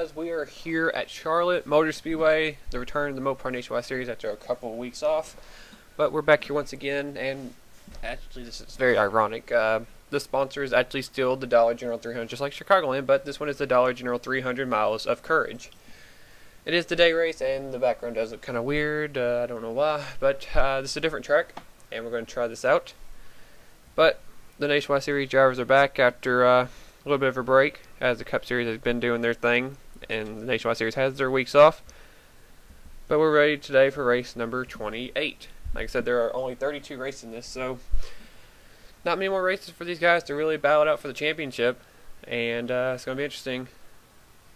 guys? We are here at Charlotte Motor Speedway, the return of the Mopar Nationwide Series after a couple of weeks off. But we're back here once again, and actually this is very ironic. The sponsor is actually still the Dollar General 300, just like Chicagoland, but this one is the Dollar General 300 Miles of Courage. It is the day race, and the background does look kind of weird. I don't know why, but this is a different track, and we're going to try this out. But the Nationwide Series drivers are back after a little bit of a break, as the Cup Series has been doing their thing, and the Nationwide Series has their weeks off. But we're ready today for race number 28. Like I said, there are only 32 races in this, so not many more races for these guys to really battle it out for the championship. And it's going to be interesting,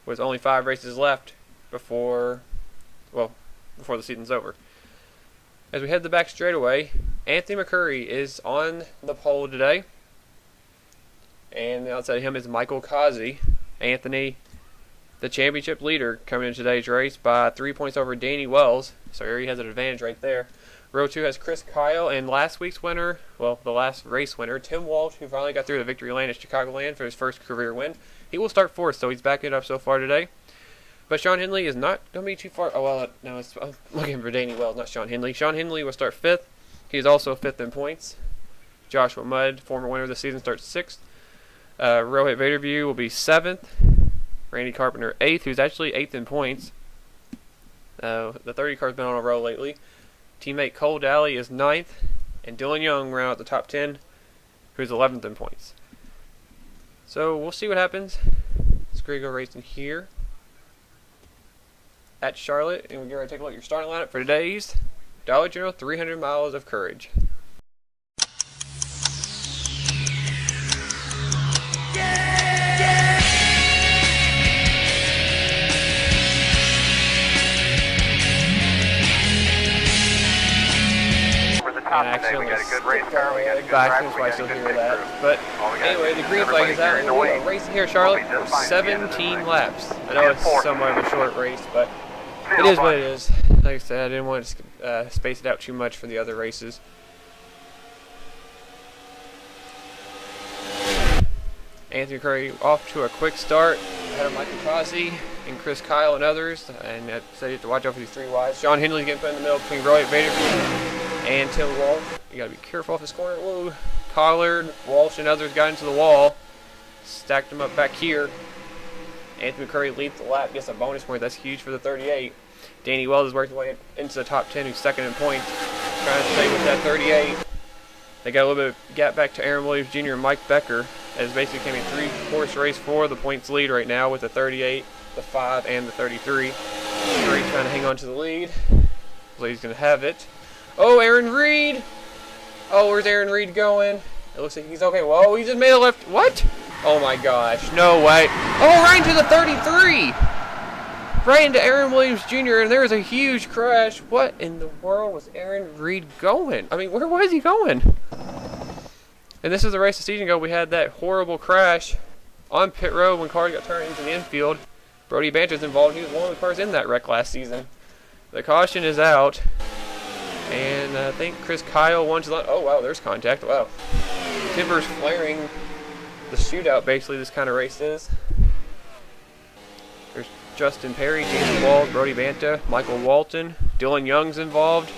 with only 5 races left before the season's over. As we head the back straightaway, Anthony McCurry is on the pole today. And outside of him is Michael Kazi. Anthony, the championship leader, coming in today's race by 3 points over Danny Wells. So he has an advantage right there. Row 2 has Chris Kyle and last week's winner, the last race winner, Tim Walsh, who finally got through the victory lane at Chicagoland for his first career win. He will start fourth, so he's backing it up so far today. But Sean Henley is not going to be too far. I'm looking for Danny Wells, not Sean Henley. Sean Henley will start fifth. He's also fifth in points. Joshua Mudd, former winner of the season, starts sixth. Rohit Vaderview will be 7th. Randy Carpenter 8th, who's actually 8th in points. The 30 car's been on a roll lately. Teammate Cole Daly is 9th. And Dylan Young round out the top 10, who's 11th in points. So we'll see what happens. It's going to go racing here at Charlotte. And we're going to take a look at your starting lineup for today's Dollar General 300 Miles of Courage. And I accidentally backwards, so I still hear that. But anyway, the green flag is out, and we are racing here at Charlotte for 17 laps. I know it's somewhat of a short race, but it is what it is. Like I said, I didn't want to space it out too much for the other races. Anthony Curry off to a quick start ahead of Michael Kazi and Chris Kyle and others. And so you have to watch out for these 3 wides. Sean Henley's getting put in the middle between Rohit Vaderview and Tim Walsh. You gotta be careful off this corner. Whoa. Collard, Walsh, and others got into the wall. Stacked them up back here. Anthony McCurry leads the lap, gets a bonus point. That's huge for the 38. Danny Wells is working his way into the top 10, who's 2nd in points. Trying to stay with that 38. They got a little bit of gap back to Aaron Williams Jr. and Mike Becker, as basically became a 3-horse race for the points lead right now with the 38, the 5, and the 33. Curry trying to hang on to the lead. He's going to have it. Oh, Aaron Reed! Oh, where's Aaron Reed going? It looks like he's okay. Whoa, he just made a left. What? Oh my gosh, no way. Oh, right into the 33! Right into Aaron Williams Jr., and there was a huge crash. What in the world was Aaron Reed going? I mean, where was he going? And this is the race a season ago. We had that horrible crash on pit road when cars got turned into the infield. Brody Banter's involved. He was one of the cars in that wreck last season. The caution is out. And I think Chris Kyle won to the... Oh, wow, there's contact. Wow. Timbers flaring. The shootout, basically, this kind of race is. There's Justin Perry, Jason Wall, Brody Banta, Michael Walton. Dylan Young's involved.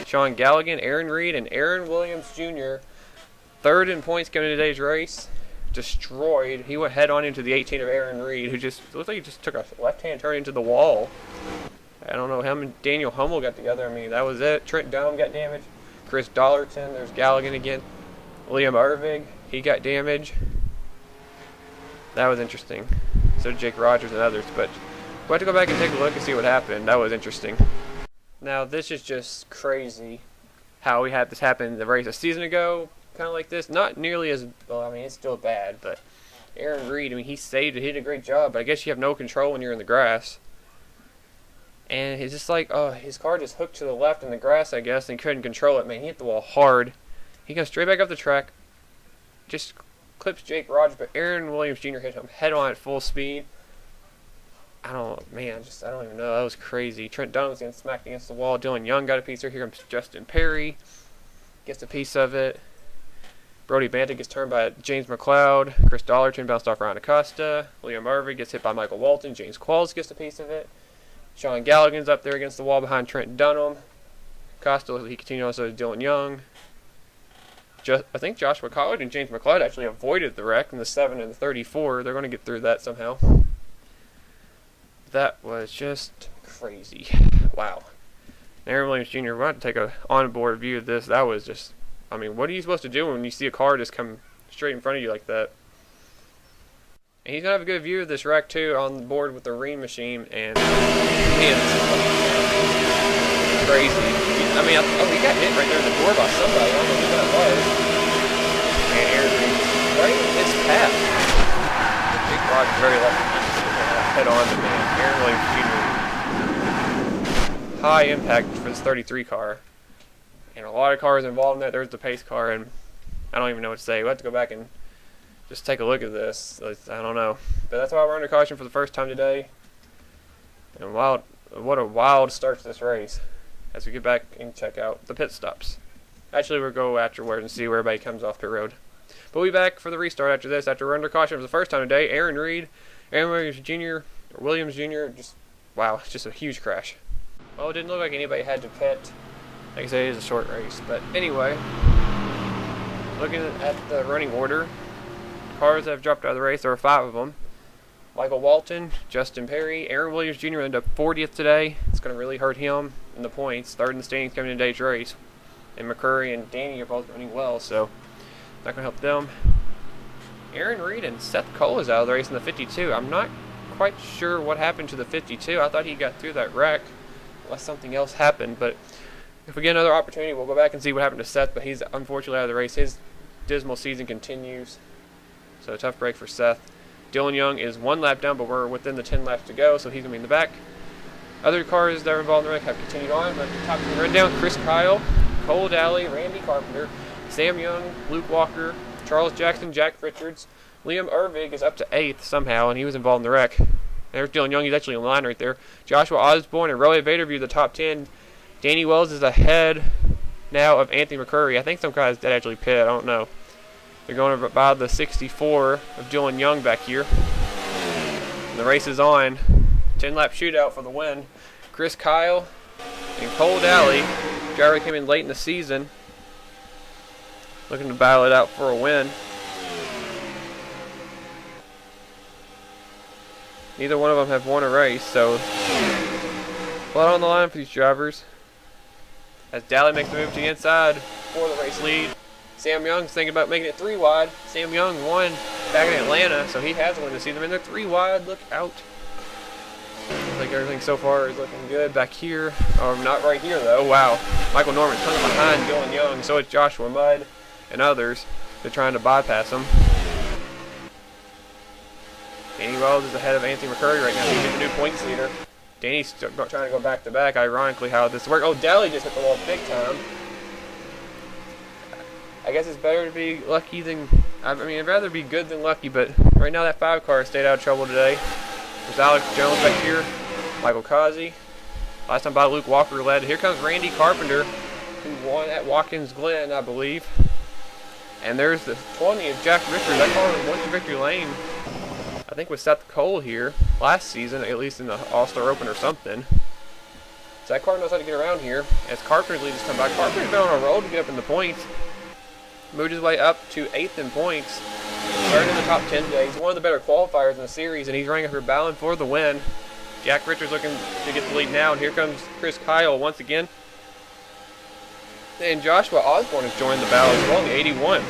Sean Galligan, Aaron Reed, and Aaron Williams Jr. 3rd in points going into today's race. Destroyed. He went head on into the 18 of Aaron Reed, who just looked like he just took a left-hand turn into the wall. I don't know, him and Daniel Hummel got together. I mean, that was it. Trent Dome got damaged. Chris Dollarton, there's Galligan again. Liam Irvig, he got damaged. That was interesting. So did Jake Rogers and others. But we'll have to go back and take a look and see what happened. That was interesting. Now, this is just crazy how we had this happen in the race a season ago. Kind of like this. Not nearly as, well, I mean, it's still bad. But Aaron Reed, I mean, he saved it. He did a great job. But I guess you have no control when you're in the grass. And he's just like, oh, his car just hooked to the left in the grass, I guess, and couldn't control it. Man, he hit the wall hard. He goes straight back up the track. Just clips Jake Rogers, but Aaron Williams Jr. hit him head on at full speed. I don't even know. That was crazy. Trent Dunn getting smacked against the wall. Dylan Young got a piece of it. Here comes Justin Perry. Gets a piece of it. Brody Banton gets turned by James McLeod. Chris Dollarton bounced off Ryan Acosta. Liam Irving gets hit by Michael Walton. James Qualls gets a piece of it. Sean Galligan's up there against the wall behind Trent Dunham. Acosta, he continued on, so did Dylan Young. I think Joshua Collard and James McLeod actually avoided the wreck in the 7 and the 34. They're going to get through that somehow. That was just crazy. Wow. Aaron Williams Jr., we're going to take a on-board view of this. That was just, I mean, what are you supposed to do when you see a car just come straight in front of you like that? And he's going to have a good view of this wreck, too, on the board with the ream machine. And, man, this is crazy. I mean, he got hit right there in the door by somebody. I don't know who that was. And Aaron Reed right in his path. Big Rod very lucky head on to man. Aaron Williams Jr. High impact for this 33 car. And a lot of cars involved in that. There's the pace car, and I don't even know what to say. We'll have to go back and just take a look at this. I don't know. But that's why we're under caution for the first time today. And what a wild start to this race. As we get back and check out the pit stops. Actually, we'll go afterward and see where everybody comes off pit road. But we'll be back for the restart after this. After we're under caution for the first time today, Aaron Reed, Aaron Williams Jr., just, wow, it's just a huge crash. Well, it didn't look like anybody had to pit. Like I say, it is a short race. But anyway, looking at the running order, cars that have dropped out of the race, there were 5 of them. Michael Walton, Justin Perry, Aaron Williams Jr. ended up 40th today. It's going to really hurt him in the points. 3rd in the standings coming in today's race. And McCurry and Danny are both running well, so not going to help them. Aaron Reed and Seth Cole is out of the race in the 52. I'm not quite sure what happened to the 52. I thought he got through that wreck unless something else happened. But if we get another opportunity, we'll go back and see what happened to Seth. But he's unfortunately out of the race. His dismal season continues. So a tough break for Seth. Dylan Young is 1 lap down, but we're within the 10 laps to go, so he's going to be in the back. Other cars that are involved in the wreck have continued on, but at the top of the rundown, Chris Kyle, Cole Daly, Randy Carpenter, Sam Young, Luke Walker, Charles Jackson, Jack Richards. Liam Irvig is up to 8th somehow, and he was involved in the wreck. There's Dylan Young. He's actually in line right there. Joshua Osborne and Roy Vaderview, the top 10. Danny Wells is ahead now of Anthony McCurry. I think some guys did actually pit. I don't know. They're going by the 64 of Dylan Young back here. And the race is on. 10-lap shootout for the win. Chris Kyle and Cole Daly, driver came in late in the season, looking to battle it out for a win. Neither one of them have won a race, so a lot on the line for these drivers. As Daly makes the move to the inside for the race lead. Sam Young's thinking about making it 3 wide. Sam Young won back in Atlanta, so he has won this season. And they're 3 wide. Look out. Looks like everything so far is looking good back here. Not right here, though. Wow. Michael Norman's coming behind Dylan Young. So is Joshua Mudd and others. They're trying to bypass him. Danny Wells is ahead of Anthony McCurry right now. He's the new points leader. Danny's trying to go back-to-back. Ironically, how this works. Oh, Daly just hit the wall big time. I guess it's better to be lucky than... I mean, I'd rather be good than lucky, but right now that 5 car stayed out of trouble today. There's Alex Jones back here, Michael Causey. Last time by Luke Walker led. Here comes Randy Carpenter, who won at Watkins Glen, I believe. And there's the 20 of Jack Richards. That car went to victory lane, I think with Seth Cole here last season, at least in the All-Star Open or something. So that car knows how to get around here. As Carpenter's lead has come back. Carpenter's been on a roll to get up in the points. Moved his way up to 8th in points. Started in the top 10 today. He's one of the better qualifiers in the series, and he's running up here battling for the win. Jack Richards looking to get the lead now, and here comes Chris Kyle once again. And Joshua Osborne has joined the battle as well in the 81.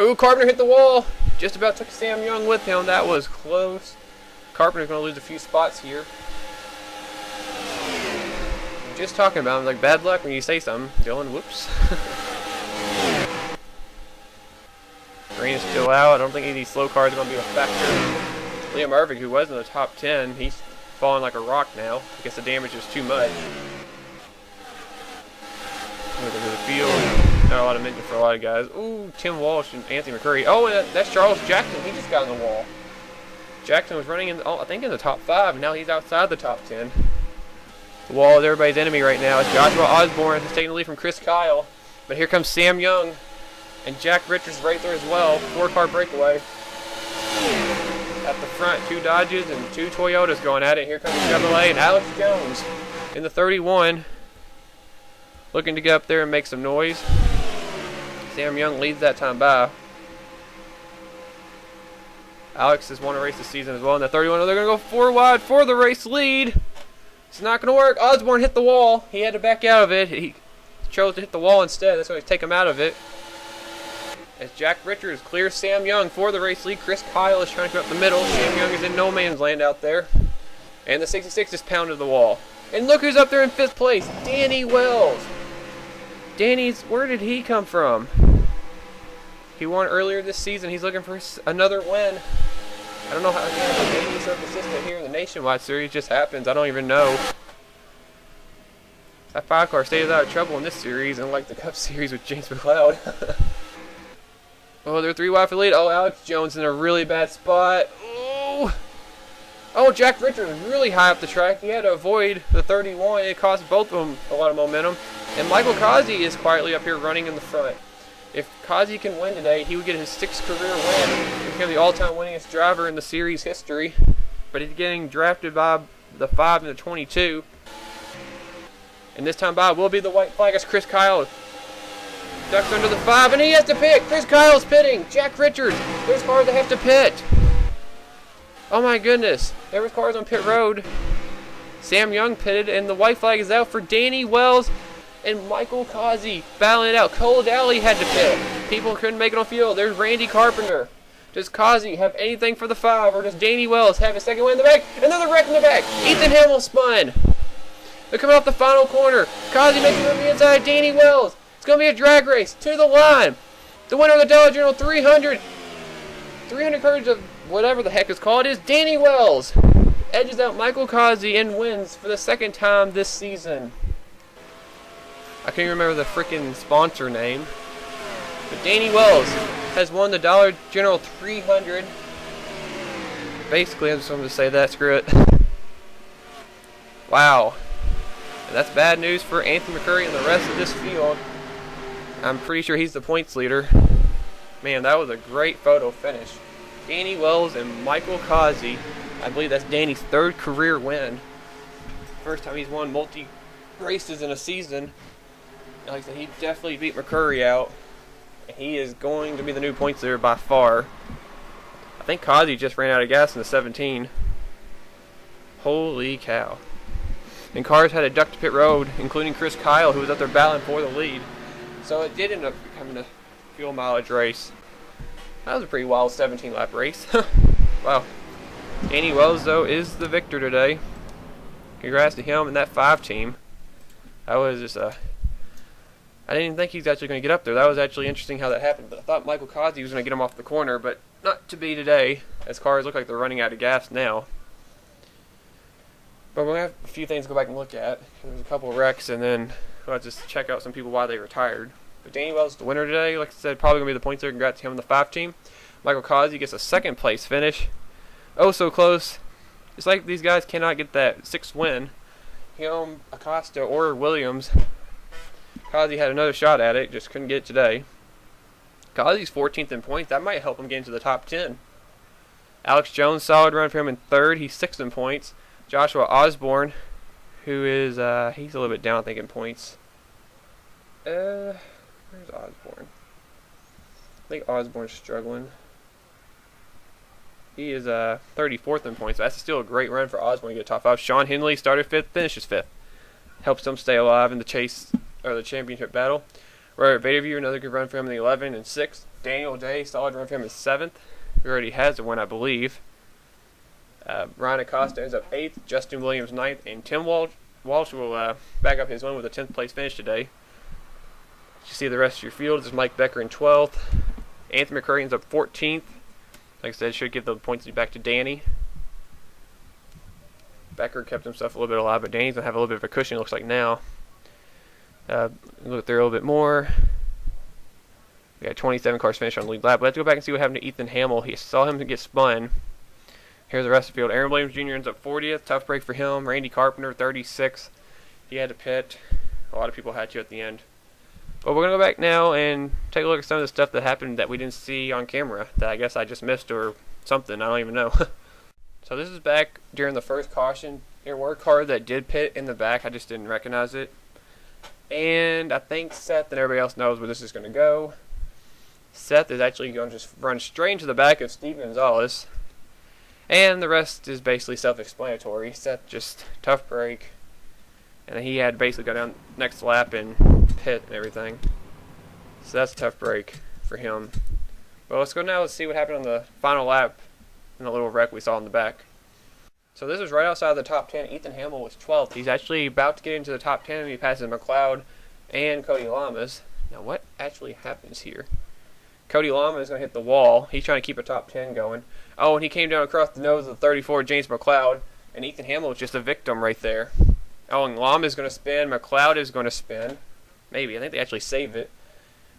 Ooh, Carpenter hit the wall. Just about took Sam Young with him. That was close. Carpenter's going to lose a few spots here. Just talking about him, like bad luck when you say something. Dylan, whoops. Rain is still out. I don't think any of these slow cars are going to be a factor. Liam Irving, who was in the top 10, he's falling like a rock now. I guess the damage is too much. Look at the field. Not a lot of mention for a lot of guys. Ooh, Tim Walsh and Anthony McCurry. Oh, and that's Charles Jackson. He just got on the wall. Jackson was running in, I think, in the top 5. Now he's outside the top 10. The wall is everybody's enemy right now. It's Joshua Osborne is taking the lead from Chris Kyle. But here comes Sam Young. And Jack Richards right there as well. 4-car breakaway. At the front, 2 Dodges and 2 Toyotas going at it. Here comes Chevrolet and Alex Jones in the 31. Looking to get up there and make some noise. Sam Young leads that time by. Alex has won a race this season as well in the 31. They're going to go 4 wide for the race lead. It's not going to work. Osborne hit the wall. He had to back out of it. He chose to hit the wall instead. That's going to take him out of it. As Jack Richards clears Sam Young for the race lead. Chris Kyle is trying to come up the middle. Sam Young is in no man's land out there. And the 66 just pounded the wall. And look who's up there in 5th place. Danny Wells. Where did he come from? He won earlier this season. He's looking for another win. I don't know how Danny's so consistent here in the Nationwide Series. Just happens. I don't even know. That 5-car stays out of trouble in this series, unlike the Cup Series with James McLeod. Oh, they're 3 wide for the lead. Oh, Alex Jones in a really bad spot. Oh, Jack Richards was really high up the track. He had to avoid the 31. It cost both of them a lot of momentum. And Michael Kazi is quietly up here running in the front. If Kazi can win today, he would get his 6th career win. He's become the all-time winningest driver in the series history. But he's getting drafted by the 5 and the 22. And this time by will be the white flag as Chris Kyle ducks under the 5, and he has to pit. Chris Kyle's pitting. Jack Richards. There's cars that have to pit. Oh my goodness. There was cars on pit road. Sam Young pitted, and the white flag is out for Danny Wells and Michael Kazi battling it out. Cole Dowley had to pit. People couldn't make it on field. There's Randy Carpenter. Does Kazi have anything for the 5, or does Danny Wells have his second win in the back? Another wreck in the back. Ethan Hamill spun. They're coming off the final corner. Kazi makes it from the inside. Danny Wells. It's going to be a drag race to the line. The winner of the Dollar General 300 courage of whatever the heck it's called is Danny Wells. Edges out Michael Kazi and wins for the 2nd time this season. I can't remember the freaking sponsor name. But Danny Wells has won the Dollar General 300. Basically, I'm just going to say that. Screw it. Wow. And that's bad news for Anthony McCurry and the rest of this field. I'm pretty sure he's the points leader. Man, that was a great photo finish. Danny Wells and Michael Kazi. I believe that's Danny's 3rd career win. First time he's won multi-races in a season. Like I said, he definitely beat McCurry out. And he is going to be the new points leader by far. I think Kazi just ran out of gas in the 17. Holy cow. And cars had to duck to pit road, including Chris Kyle, who was up there battling for the lead. So it did end up becoming a fuel mileage race. That was a pretty wild 17-lap race. Wow. Danny Wells, though, is the victor today. Congrats to him and that 5 team. That was just a... I didn't think he's actually going to get up there. That was actually interesting how that happened. But I thought Michael Kazi was going to get him off the corner, but not to be today, as cars look like they're running out of gas now. But we're going to have a few things to go back and look at. There's a couple of wrecks, and then we'll just check out some people why they retired. But Danny Wells is the winner today. Like I said, probably going to be the points leader. Congrats to him and the 5 team. Michael Kazi gets a 2nd place finish. Oh, so close. It's like these guys cannot get that 6th win. Him, Acosta, or Williams. Kazi had another shot at it, just couldn't get it today. Kazi's 14th in points. That might help him get into the top 10. Alex Jones, solid run for him in 3rd. He's 6th in points. Joshua Osborne, who is, he's a little bit down, I think, in points. Where's Osborne? I think Osborne's struggling. He is 34th in points. That's still a great run for Osborne to get top 5. Sean Henley started 5th, finishes 5th. Helps them stay alive in the chase, or the championship battle. Robert Vadeview, another good run for him in the 11 and 6th. Daniel Day, solid run for him in 7th. He already has a win, I believe. Ryan Acosta ends up 8th. Justin Williams 9th. And Tim Walsh will back up his win with a 10th place finish today. You see the rest of your field. There's Mike Becker in 12th. Anthony McCurry ends up 14th. Like I said, should give the points back to Danny. Becker kept himself a little bit alive, but Danny's going to have a little bit of a cushion, it looks like now. Look there a little bit more. We got 27 cars finished on the lead lap. But let's go back and see what happened to Ethan Hamill. He saw him get spun. Here's the rest of the field. Aaron Williams Jr. ends up 40th. Tough break for him. Randy Carpenter, 36th. He had to pit. A lot of people had to at the end. But we're going to go back now and take a look at some of the stuff that happened that we didn't see on camera, that I guess I just missed or something, I don't even know. So this is back during the first caution. There were cars that did pit in the back, I just didn't recognize it. And I think Seth and everybody else knows where this is going to go. Seth is actually going to just run straight into the back of Steve Gonzalez. And the rest is basically self-explanatory. Seth just tough break. And he had to basically go down next lap and pit and everything. So that's a tough break for him. But let's go now and see what happened on the final lap in the little wreck we saw in the back. So this was right outside of the top 10. Ethan Hamill was 12th. He's actually about to get into the top 10. He passes McLeod and Cody Lamas. Now what actually happens here? Cody Lama is going to hit the wall. He's trying to keep a top 10 going. Oh, and he came down across the nose of the 34, James McLeod. And Ethan Hamill is just a victim right there. Oh, and Lama is going to spin. McLeod is going to spin. Maybe. I think they actually saved it.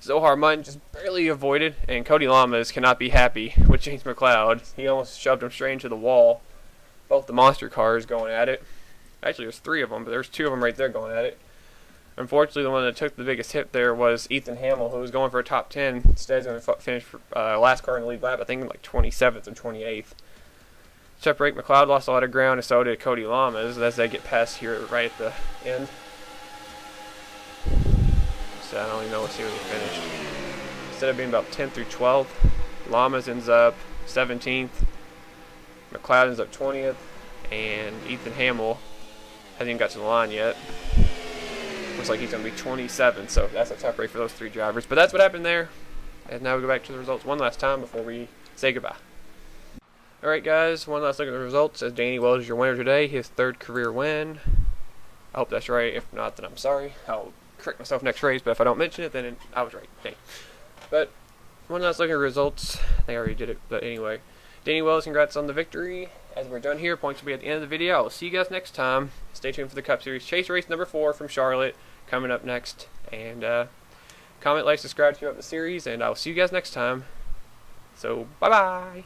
Zohar Munn just barely avoided. And Cody Lamas cannot be happy with James McLeod. He almost shoved him straight into the wall. Both the monster cars going at it. Actually, there's 3 of them, but there's 2 of them right there going at it. Unfortunately, the one that took the biggest hit there was Ethan Hamill, who was going for a top 10. Instead, he's going to finish for, last car in the lead lap, I think like 27th or 28th. Tough break. McLeod lost a lot of ground, and so did Cody Lamas as they get past here right at the end. So I don't even know. Let's see where they finished. Instead of being about 10th through 12th, Lamas ends up 17th. McLeod ends up 20th, and Ethan Hamill hasn't even got to the line yet. Looks like he's going to be 27th, so that's a tough break for those 3 drivers. But that's what happened there. And now we go back to the results one last time before we say goodbye. Alright guys, one last look at the results. As Danny Wells is your winner today, his 3rd career win. I hope that's right. If not, then I'm sorry. I'll correct myself next race, but if I don't mention it, then I was right. Dang. But one last look at the results. I think I already did it, but anyway. Danny Wells, congrats on the victory. As we're done here, points will be at the end of the video. I will see you guys next time. Stay tuned for the Cup Series Chase Race number 4 from Charlotte coming up next. And comment, like, subscribe to keep up the series, and I will see you guys next time. So, bye-bye.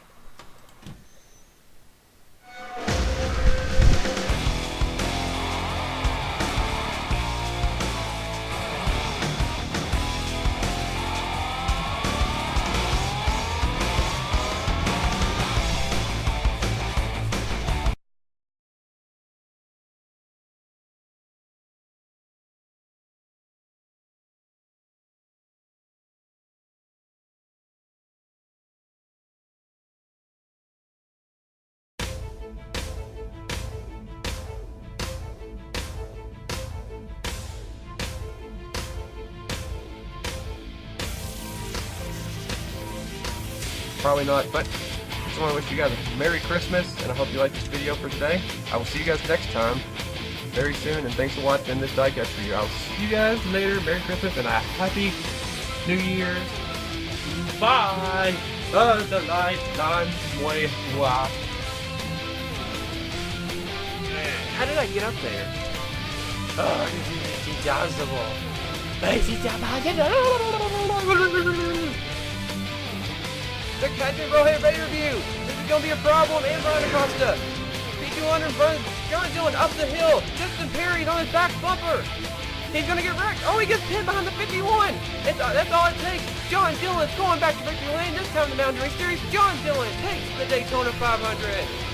Probably not, but I just want to wish you guys a Merry Christmas, and I hope you like this video for today. I will see you guys next time, very soon, and thanks for watching this diecast for you. I will see you guys later. Merry Christmas and a Happy New Year. Bye! The lifetime way. Wow. How did I get up there? Oh, this is impossible. The Captain Rohit Ray review. This is going to be a problem, and Brian Acosta. P200 runs John Dillon up the hill. Justin Perry's on his back bumper. He's going to get wrecked. Oh, he gets pinned behind the 51. That's all it takes. John Dillon's going back to victory lane. This time the Mountain Race Series. John Dillon takes the Daytona 500.